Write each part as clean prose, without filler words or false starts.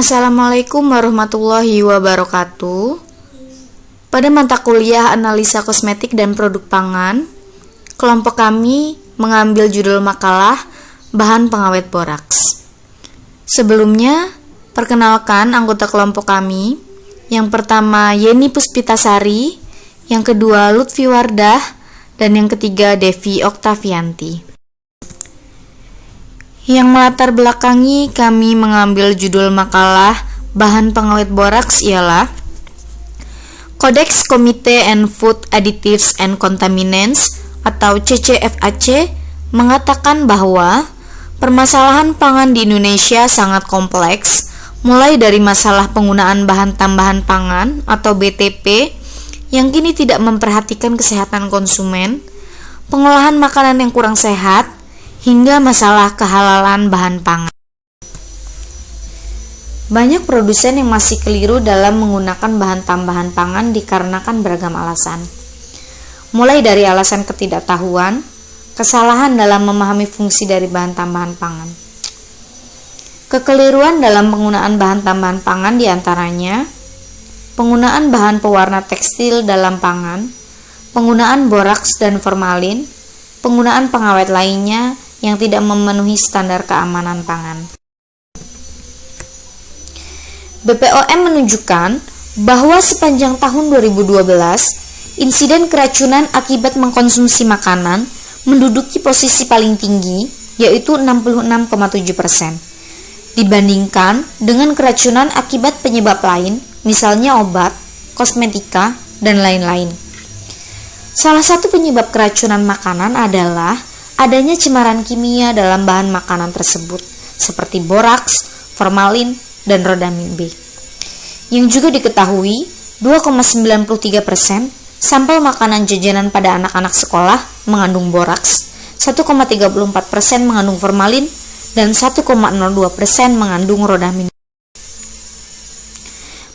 Assalamualaikum warahmatullahi wabarakatuh. Pada mata kuliah Analisa Kosmetik dan Produk Pangan, kelompok kami mengambil judul makalah Bahan Pengawet Boraks. Sebelumnya, perkenalkan anggota kelompok kami. Yang pertama Yeni Puspitasari, yang kedua Lutfi Wardah, dan yang ketiga Devi Oktavianti. Yang melatar belakangi kami mengambil judul makalah Bahan Pengawet Boraks ialah Codex Committee and Food Additives and Contaminants atau CCFAC mengatakan bahwa permasalahan pangan di Indonesia sangat kompleks, mulai dari masalah penggunaan bahan tambahan pangan atau BTP yang kini tidak memperhatikan kesehatan konsumen, pengolahan makanan yang kurang sehat, hingga masalah kehalalan bahan pangan. Banyak produsen yang masih keliru dalam menggunakan bahan tambahan pangan dikarenakan beragam alasan. Mulai dari alasan ketidaktahuan, kesalahan dalam memahami fungsi dari bahan tambahan pangan. Kekeliruan dalam penggunaan bahan tambahan pangan diantaranya penggunaan bahan pewarna tekstil dalam pangan, penggunaan boraks dan formalin, penggunaan pengawet lainnya yang tidak memenuhi standar keamanan pangan. BPOM menunjukkan bahwa sepanjang tahun 2012, insiden keracunan akibat mengkonsumsi makanan menduduki posisi paling tinggi, yaitu 66,7%, dibandingkan dengan keracunan akibat penyebab lain, misalnya obat, kosmetika, dan lain-lain. Salah satu penyebab keracunan makanan adalah adanya cemaran kimia dalam bahan makanan tersebut, seperti boraks, formalin, dan rodamin B. Yang juga diketahui, 2,93% sampel makanan jajanan pada anak-anak sekolah mengandung boraks, 1,34% mengandung formalin, dan 1,02% mengandung rodamin B.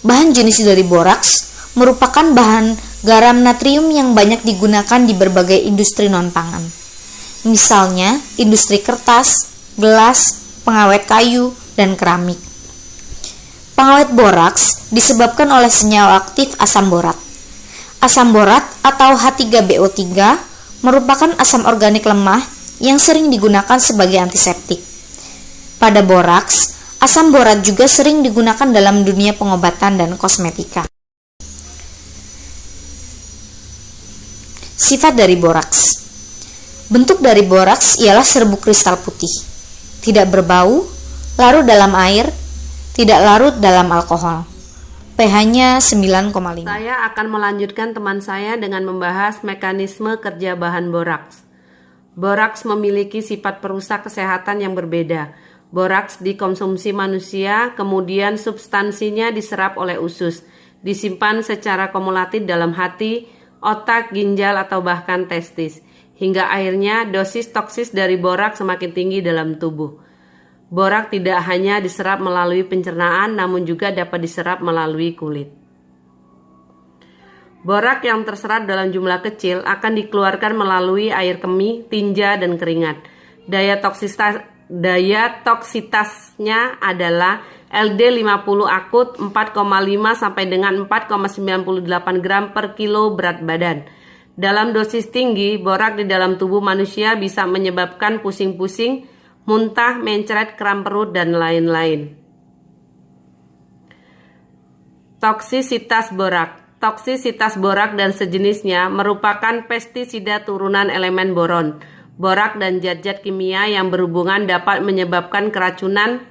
Bahan jenis dari boraks merupakan bahan garam natrium yang banyak digunakan di berbagai industri non-pangan. Misalnya, industri kertas, gelas, pengawet kayu, dan keramik. Pengawet boraks disebabkan oleh senyawa aktif asam borat. Asam borat atau H3BO3 merupakan asam organik lemah yang sering digunakan sebagai antiseptik. Pada boraks, asam borat juga sering digunakan dalam dunia pengobatan dan kosmetika. Sifat dari boraks. Bentuk dari boraks ialah serbuk kristal putih, tidak berbau, larut dalam air, tidak larut dalam alkohol. pH-nya 9,5. Saya akan melanjutkan teman saya dengan membahas mekanisme kerja bahan boraks. Boraks memiliki sifat perusak kesehatan yang berbeda. Boraks dikonsumsi manusia, kemudian substansinya diserap oleh usus, disimpan secara kumulatif dalam hati, otak, ginjal, atau bahkan testis. Hingga akhirnya dosis toksis dari borak semakin tinggi dalam tubuh. Borak tidak hanya diserap melalui pencernaan, namun juga dapat diserap melalui kulit. Borak yang terserap dalam jumlah kecil akan dikeluarkan melalui air kemih, tinja, dan keringat. Daya toksitasnya adalah LD50 akut 4,5 sampai dengan 4,98 gram per kilo berat badan. Dalam dosis tinggi, borak di dalam tubuh manusia bisa menyebabkan pusing-pusing, muntah, mencret, kram perut, dan lain-lain. Toksisitas borak. Toksisitas borak dan sejenisnya merupakan pestisida turunan elemen boron. Borak dan zat-zat kimia yang berhubungan dapat menyebabkan keracunan.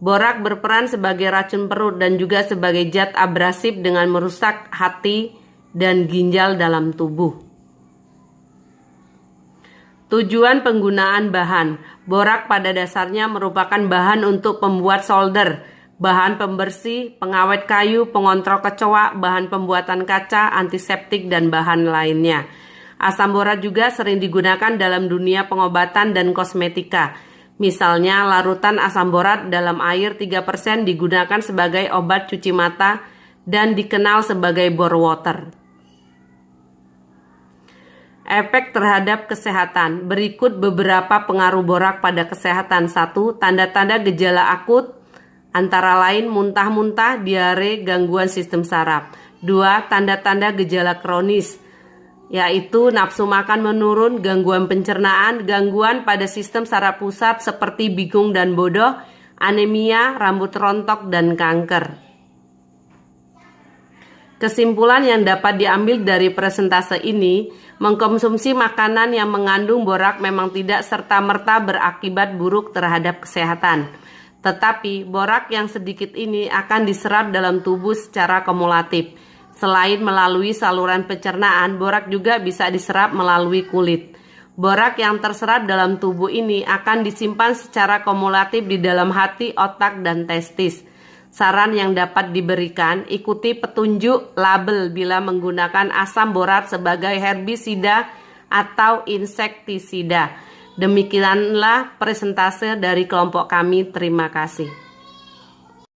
Borak berperan sebagai racun perut dan juga sebagai zat abrasif dengan merusak hati dan ginjal dalam tubuh. Tujuan penggunaan bahan. Borak pada dasarnya merupakan bahan untuk pembuat solder, bahan pembersih, pengawet kayu, pengontrol kecoa, bahan pembuatan kaca, antiseptik, dan bahan lainnya. Asam borat juga sering digunakan dalam dunia pengobatan dan kosmetika. Misalnya, larutan asam borat dalam air 3% digunakan sebagai obat cuci mata dan dikenal sebagai bore water. Efek terhadap kesehatan. Berikut beberapa pengaruh borak pada kesehatan. 1. Tanda-tanda gejala akut. antara lain muntah-muntah, diare, gangguan sistem saraf. 2. Tanda-tanda gejala kronis, yaitu nafsu makan menurun, gangguan pencernaan, gangguan pada sistem saraf pusat seperti bingung dan bodoh, anemia, rambut rontok, dan kanker. Kesimpulan yang dapat diambil dari presentase ini, mengkonsumsi makanan yang mengandung borak memang tidak serta-merta berakibat buruk terhadap kesehatan. Tetapi borak yang sedikit ini akan diserap dalam tubuh secara kumulatif. Selain melalui saluran pencernaan, borak juga bisa diserap melalui kulit. Borak yang terserap dalam tubuh ini akan disimpan secara kumulatif di dalam hati, otak, dan testis. Saran yang dapat diberikan, ikuti petunjuk label bila menggunakan asam borat sebagai herbisida atau insektisida. Demikianlah presentase dari kelompok kami. Terima kasih.